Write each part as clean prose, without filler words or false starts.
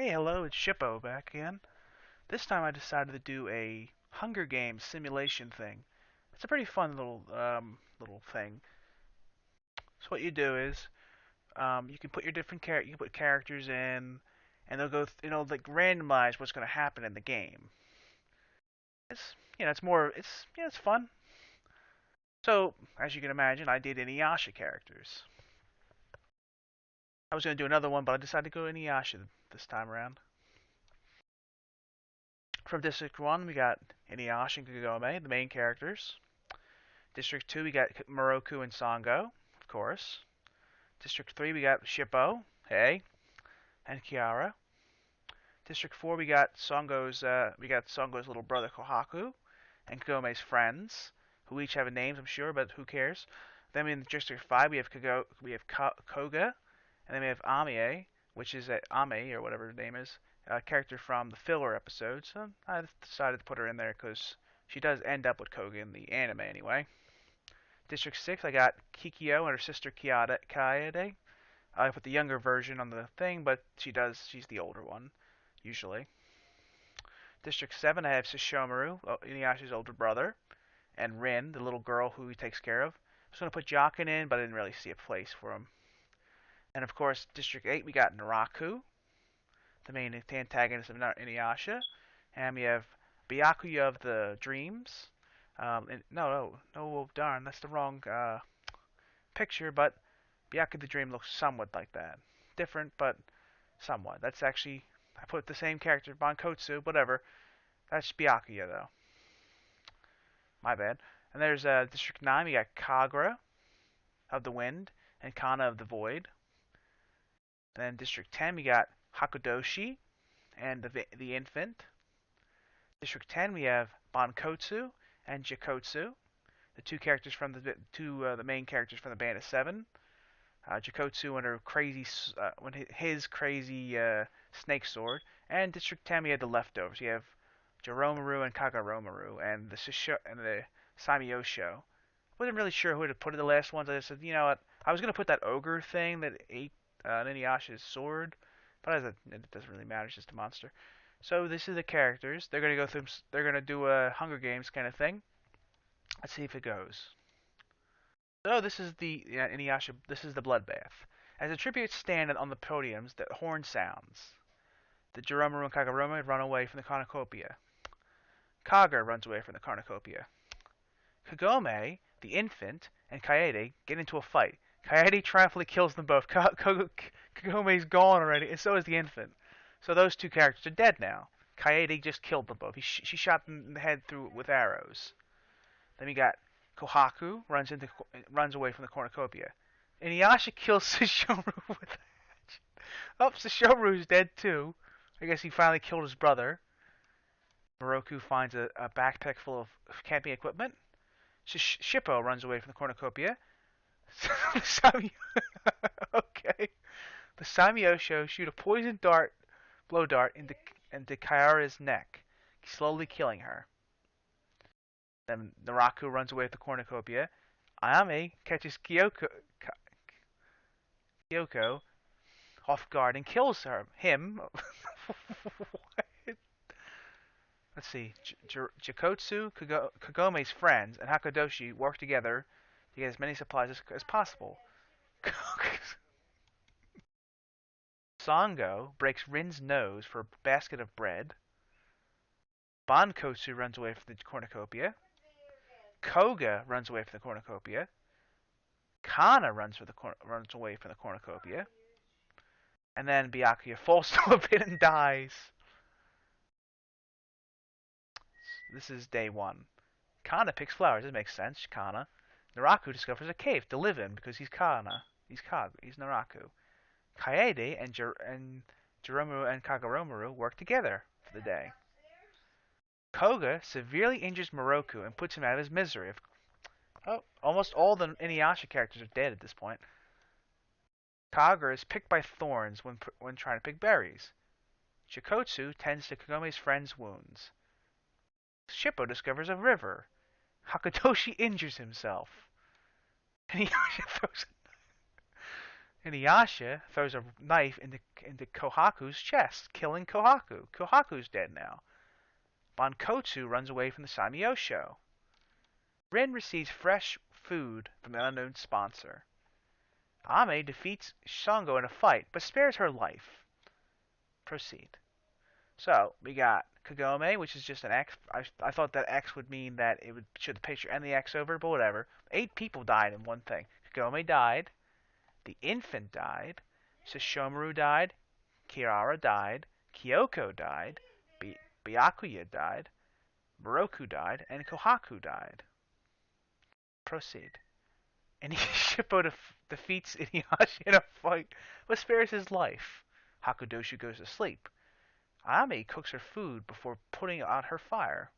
Hey, hello, it's Shippo back again. This time I decided to do a Hunger Games simulation thing. It's a pretty fun little thing. So what you do is you can put your you can put characters in, and they'll like randomize what's going to happen in the game. It's fun. So as you can imagine, I did Inuyasha characters. I was going to do another one, but I decided to go Inuyasha this time around. From District 1, we got Inuyasha and Kagome, the main characters. District 2, we got Moroku and Sango, of course. District 3, we got Shippo, hey, and Kiara. District 4, we got Songo's little brother Kohaku, and Kagome's friends, who each have names, I'm sure, but who cares? Then in District 5, Koga, and then we have Amie, which is Ame, or whatever her name is, a character from the filler episode, so I decided to put her in there because she does end up with Koga in the anime anyway. District 6, I got Kikyo and her sister Kaede. I put the younger version on the thing, but she's the older one, usually. District 7, I have Sesshomaru, Inuyasha's older brother, and Rin, the little girl who he takes care of. I was going to put Jokin in, but I didn't really see a place for him. And of course, District 8, we got Naraku, the main antagonist of Inuyasha. And we have Byakuya of the Dreams. No, darn, that's the wrong picture, but Byakuya the Dream looks somewhat like that. Different, but somewhat. That's actually, I put the same character, Bankotsu, whatever. That's Byakuya, though. My bad. And there's District 9, we got Kagura of the Wind and Kana of the Void. Then District 10, we got Hakudoshi and the Infant. District 10, we have Bankotsu and Jakotsu, the the main characters from the Band of Seven. Jakotsu and her his crazy snake sword, and District 10 we had the leftovers. You have Joromaru and Kagoromaru, and the Samyosho. Wasn't really sure who to put in the last ones. I just said, you know what? I was gonna put that ogre thing that ate Inuyasha's sword, but it doesn't really matter. It's just a monster. So this is the characters. They're gonna go through. They're gonna do a Hunger Games kind of thing. Let's see if it goes. So this is the Inuyasha. This is the bloodbath. As a tribute stand on the podiums, the horn sounds. The Joromaru and Kaguruma run away from the cornucopia. Kaga runs away from the cornucopia. Kagome, the infant, and Kaede get into a fight. Kaede triumphantly kills them both. Kagome's gone already, and so is the infant. So those two characters are dead now. Kaede just killed them both. She shot them in the head with arrows. Then we got Kohaku runs away from the cornucopia. Inuyasha kills Sesshomaru with a hatchet. Oh, Sesshomaru's dead too. I guess he finally killed his brother. Moroku finds a backpack full of camping equipment. Shippo runs away from the cornucopia. Okay. The Samyosho shoot a poison blow dart into Kaira's neck, slowly killing her. Then Naraku runs away with the cornucopia. Ayame catches Kyoko off guard and kills him. What? Let's see. Jakotsu, Kagome's friends, and Hakudoshi work together to get as many supplies as possible. Sango breaks Rin's nose for a basket of bread. Bankotsu runs away from the cornucopia. Koga runs away from the cornucopia. Kana runs away from the cornucopia. And then Byakuya falls to a pit and dies. This is day 1. Kana picks flowers. It makes sense. Kana. Naraku discovers a cave to live in because he's Kana. He's Naraku. Kaede and Joromaru and Kagoromaru work together for the day. Koga severely injures Moroku and puts him out of his misery. Almost all the Inuyasha characters are dead at this point. Kaga is picked by thorns when trying to pick berries. Chikotsu tends to Kagome's friend's wounds. Shippo discovers a river. Hakutoshi injures himself. Inuyasha throws Inuyasha throws a knife into Kohaku's chest, killing Kohaku. Kohaku's dead now. Bankotsu runs away from the Samyosho. Rin receives fresh food from an unknown sponsor. Ame defeats Sango in a fight, but spares her life. Proceed. So, we got Kagome, which is just an X. I thought that X would mean that it would show the picture and the X over, but whatever. 8 people died in one thing. Kagome died. The infant died. Sesshomaru died. Kirara died. Kyoko died. Byakuya died. Moroku died. And Kohaku died. Proceed. And Shippo defeats Inuyasha in a fight, but spares his life. Hakudoshi goes to sleep. Ame cooks her food before putting out her fire.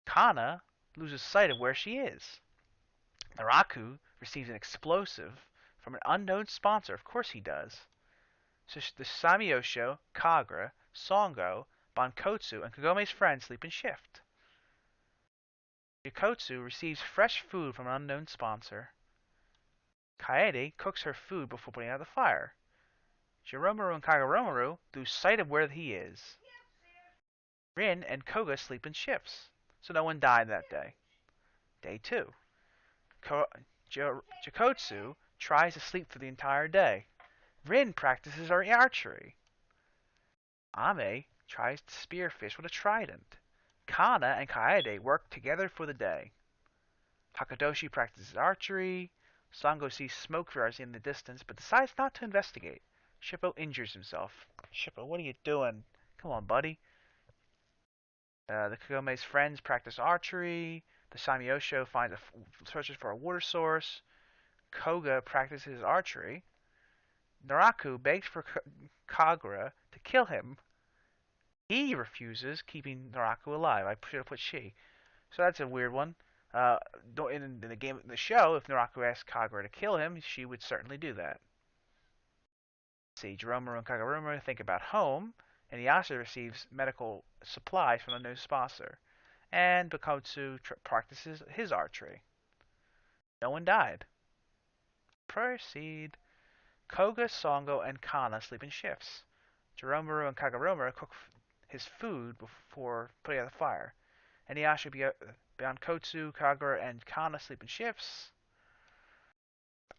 Kana loses sight of where she is. Naraku receives an explosive from an unknown sponsor. Of course he does. So the Samyosho, Kagura, Songo, Bankotsu, and Kagome's friends sleep in shift. Yokotsu receives fresh food from an unknown sponsor. Kaede cooks her food before putting out the fire. Shiromaru and Kagoromaru lose sight of where he is. Rin and Koga sleep in shifts, so no one died that day. Day 2. Jokotsu tries to sleep for the entire day. Rin practices archery. Ame tries to spear fish with a trident. Kana and Kaede work together for the day. Hakudoshi practices archery. Sango sees smoke rising in the distance, but decides not to investigate. Shippo injures himself. Shippo, what are you doing? Come on, buddy. The Kagome's friends practice archery. The Samyosho searches for a water source. Koga practices archery. Naraku begs for Kagura to kill him. He refuses, keeping Naraku alive. I should have put she. So that's a weird one. In the show, if Naraku asks Kagura to kill him, she would certainly do that. See, Jiromaru and Kaguruma think about home, and Inuyasha receives medical supplies from a new sponsor. And Bakotsu practices his archery. No one died. Proceed. Koga, Songo, and Kana sleep in shifts. Jiromaru and Kaguruma cook his food before putting out the fire. And Inuyasha, Bankotsu, Kagura, and Kana sleep in shifts.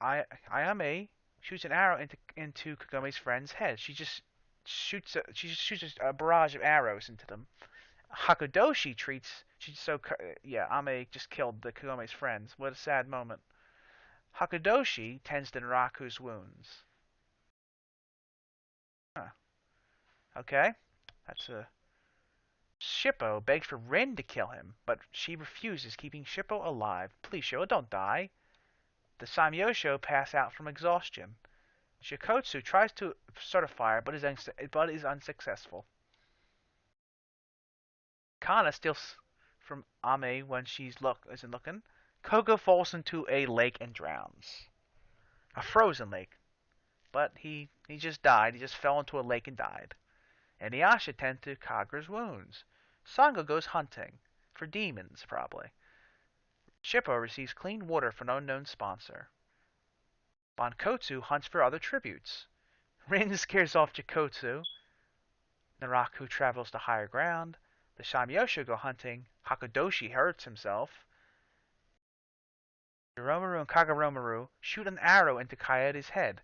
Ayame shoots an arrow into Kagome's friend's head. She just shoots a barrage of arrows into them. Hakudoshi Ame just killed the Kagome's friends. What a sad moment. Hakudoshi tends to Naraku's wounds. Huh. Okay. That's a... Shippo begs for Rin to kill him, but she refuses, keeping Shippo alive. Please, Shippo, don't die. The Samyosho pass out from exhaustion. Shikotsu tries to start a fire, but is unsuccessful. Kana steals from Ame when isn't looking. Koga falls into a lake and drowns. A frozen lake. But he just died. He just fell into a lake and died. And Inuyasha tends to Kagura's wounds. Sango goes hunting. For demons, probably. Shippo receives clean water from an unknown sponsor. Bankotsu hunts for other tributes. Rin scares off Jokotsu. Naraku travels to higher ground. The Samyosho go hunting. Hakudoshi hurts himself. Jiromaru and Kagoromaru shoot an arrow into Kaede's head,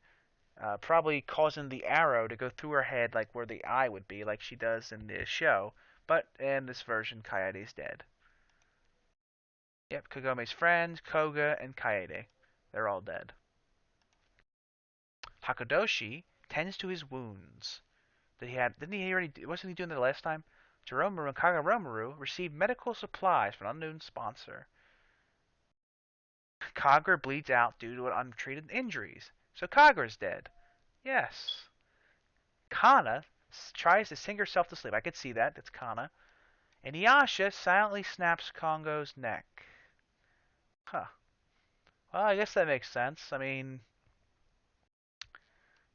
probably causing the arrow to go through her head like where the eye would be, like she does in the show. But in this version, Kaede's dead. Yep, Kagome's friends, Koga, and Kaede. They're all dead. Hakudoshi tends to his wounds. Wasn't he doing that last time? Jiromaru and Kagoromaru receive medical supplies from an unknown sponsor. Kagura bleeds out due to untreated injuries. So Kagura's dead. Yes. Kana tries to sing herself to sleep. I could see that. That's Kana. And Inuyasha silently snaps Kongo's neck. Huh. Well, I guess that makes sense. I mean,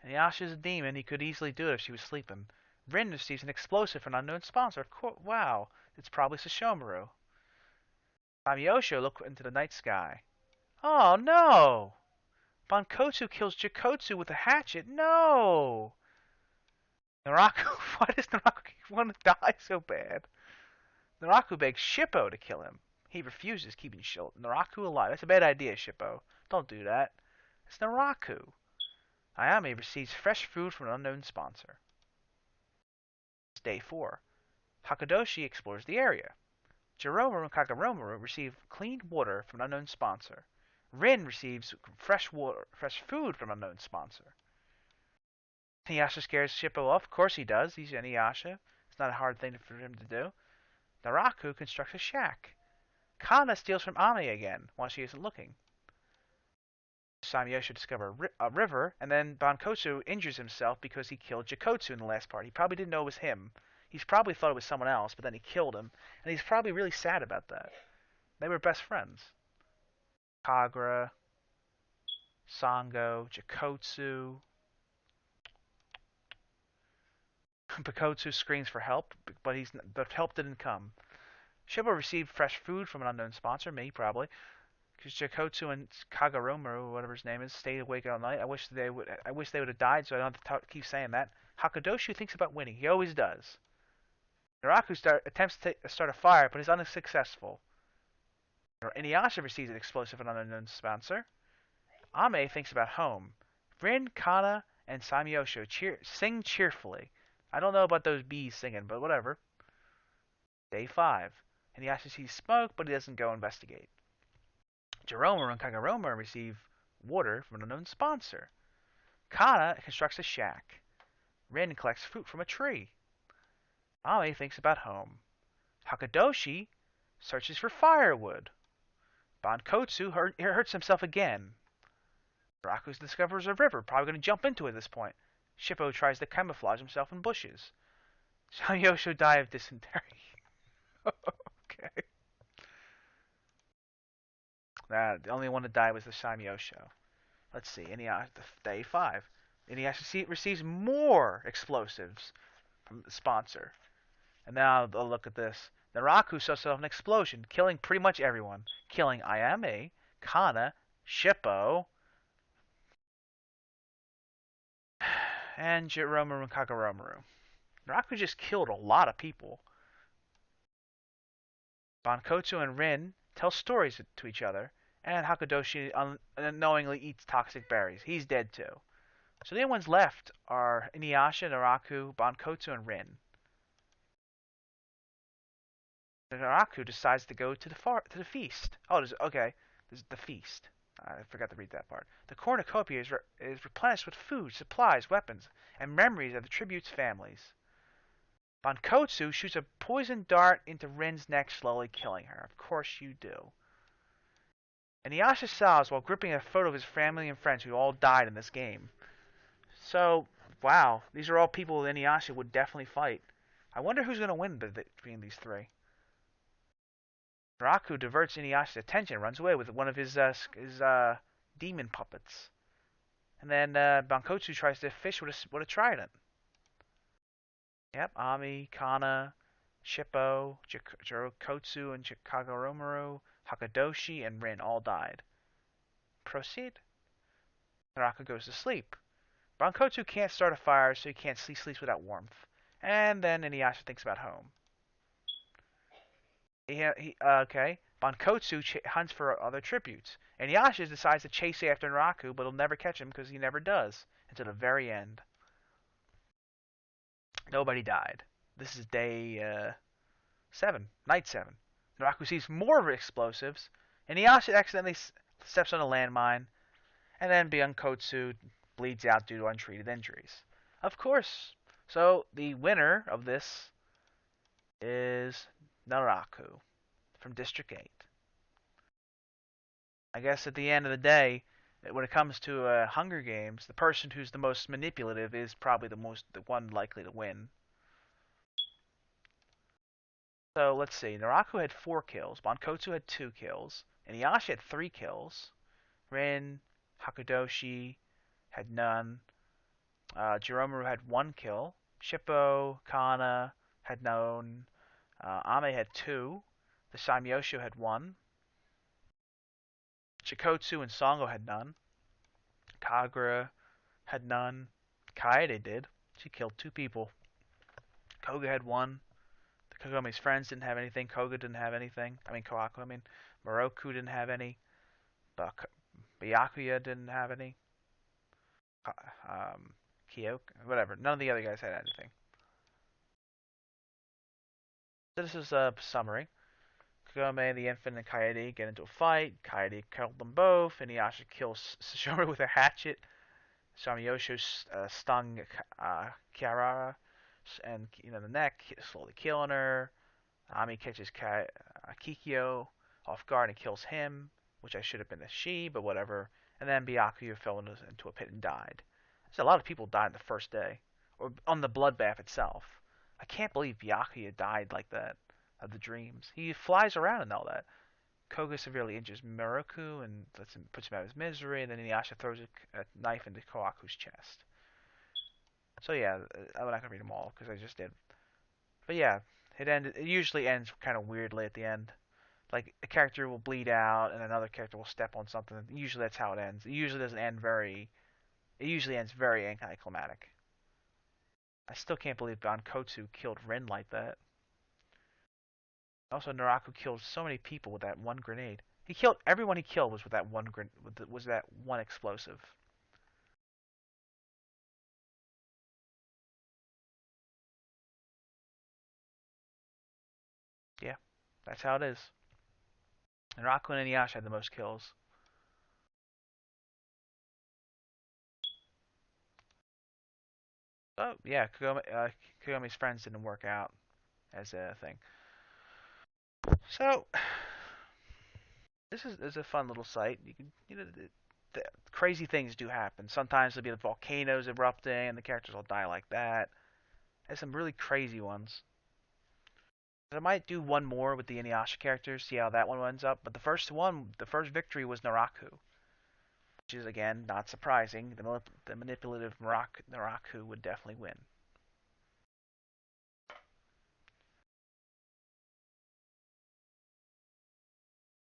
Inuyasha's a demon. He could easily do it if she was sleeping. Rin receives an explosive from an unknown sponsor. Wow. It's probably Sesshomaru. Samyosho look into the night sky. Oh, no! Bankotsu kills Chikotsu with a hatchet. No! Naraku, why does Naraku want to die so bad? Naraku begs Shippo to kill him. He refuses, keeping Naraku alive. That's a bad idea, Shippo. Don't do that. It's Naraku. Ayame receives fresh food from an unknown sponsor. It's day 4. Hakadoshi explores the area. Jiromaru and Kagoromaru receive clean water from an unknown sponsor. Rin receives fresh food from an unknown sponsor. Inuyasha scares Shippo off. Of course he does. He's Inuyasha. It's not a hard thing for him to do. Naraku constructs a shack. Kana steals from Ame again while she isn't looking. Samyosha discovers a river, and then Bankotsu injures himself because he killed Jikotsu in the last part. He probably didn't know it was him. He's probably thought it was someone else, but then he killed him, and he's probably really sad about that. They were best friends. Kagura, Sango, Jikotsu. Bakotsu screams for help, but help didn't come. Shippo received fresh food from an unknown sponsor, me probably, because Jikotsu and Kagoromaru, whatever his name is, stayed awake all night. I wish they would have died, so I don't have to keep saying that. Hakadoshi thinks about winning. He always does. Naraku attempts to start a fire, but is unsuccessful. Inuyasha receives an explosive from an unknown sponsor. Ame thinks about home. Rin, Kana, and Samyosho sing cheerfully. I don't know about those bees singing, but whatever. Day 5. Inuyasha sees smoke, but he doesn't go investigate. Jiromaru and Kagoromaru receive water from an unknown sponsor. Kana constructs a shack. Rin collects fruit from a tree. Ame thinks about home. Hakadoshi searches for firewood. Bankotsu hurts himself again. Naraku discovers a river, probably going to jump into it at this point. Shippo tries to camouflage himself in bushes. Samyosho dies of dysentery. Okay. The only one to die was the Samyosho. Let's see. Day 5. Inuyasha receives more explosives from the sponsor. And now I'll look at this. Naraku sets off an explosion, killing pretty much everyone. Killing Ayame, Kana, Shippo, and Jiromaru and Kagoromaru. Naraku just killed a lot of people. Bankotsu and Rin tell stories to each other, and Hakadoshi unknowingly eats toxic berries. He's dead too. So the only ones left are Inuyasha, Naraku, Bankotsu, and Rin. Naraku decides to go to the feast. Oh, okay. This is the feast. I forgot to read that part. The cornucopia is replenished with food, supplies, weapons, and memories of the tribute's families. Bankotsu shoots a poison dart into Rin's neck, slowly killing her. Of course you do. Inuyasha sobs while gripping a photo of his family and friends who all died in this game. So, wow, these are all people Inuyasha would definitely fight. I wonder who's going to win between these three. Naraku diverts Inuyasha's attention and runs away with one of his demon puppets. And then Bankotsu tries to fish with a trident. Yep, Ami, Kana, Shippo, Jirokotsu, and Kagoromaru, Hakadoshi, and Rin all died. Proceed. Naraku goes to sleep. Bankotsu can't start a fire, so he sleeps without warmth. And then Inuyasha thinks about home. Okay. Bankotsu hunts for other tributes. Inuyasha decides to chase after Naraku, but he'll never catch him because he never does until the very end. Nobody died. This is day 7, night 7. Naraku sees more explosives. Inuyasha accidentally steps on a landmine, and then Bankotsu bleeds out due to untreated injuries. Of course. So the winner of this is Naraku from District 8. I guess at the end of the day, when it comes to Hunger Games, the person who's the most manipulative is probably the one likely to win. So let's see. Naraku had 4 kills. Bankotsu had 2 kills. Inuyasha had 3 kills. Rin, Hakadoshi had none. Jiromaru had 1 kill. Shippo, Kana had none. Ame had 2. The Samyosho had 1. Chikotsu and Sango had none. Kagura had none. Kaede did. She killed 2 people. Koga had one. The Kagome's friends didn't have anything. Koga didn't have anything. I mean, Koaku, I mean. Moroku didn't have any. Byakuya didn't have any. Um, Kyoka, whatever. None of the other guys had anything. So this is a summary. Kagome, the infant, and Kaede get into a fight. Kaede killed them both. Inuyasha kills Sesshomaru with a hatchet. Samyosho stung Kiarara and the neck, slowly killing her. Ami catches Kikyo off guard and kills him, which I should have been a she, but whatever. And then Byakuya fell into a pit and died. There's a lot of people died the first day, or on the bloodbath itself. I can't believe Byakuya died like that of the dreams. He flies around and all that. Koga severely injures Moroku and puts him out of his misery, and then Inuyasha throws a knife into Koaku's chest. So yeah, I'm not gonna read them all because I just did. But yeah, it usually ends kind of weirdly at the end. Like a character will bleed out and another character will step on something. Usually that's how it ends. It usually doesn't end very. It usually ends very anticlimactic. I still can't believe Bankotsu killed Rin like that. Also, Naraku killed so many people with that one grenade. He killed everyone he killed was with that one was that one explosive. Yeah, that's how it is. Naraku and Inuyasha had the most kills. Oh yeah, Kagome's friends didn't work out as a thing. So this is a fun little site. You can the crazy things do happen. Sometimes there'll be the volcanoes erupting and the characters will die like that. There's some really crazy ones. I might do one more with the Inuyasha characters, see how that one ends up. But the first victory was Naraku, which is again not surprising. The manipulative Naraku would definitely win.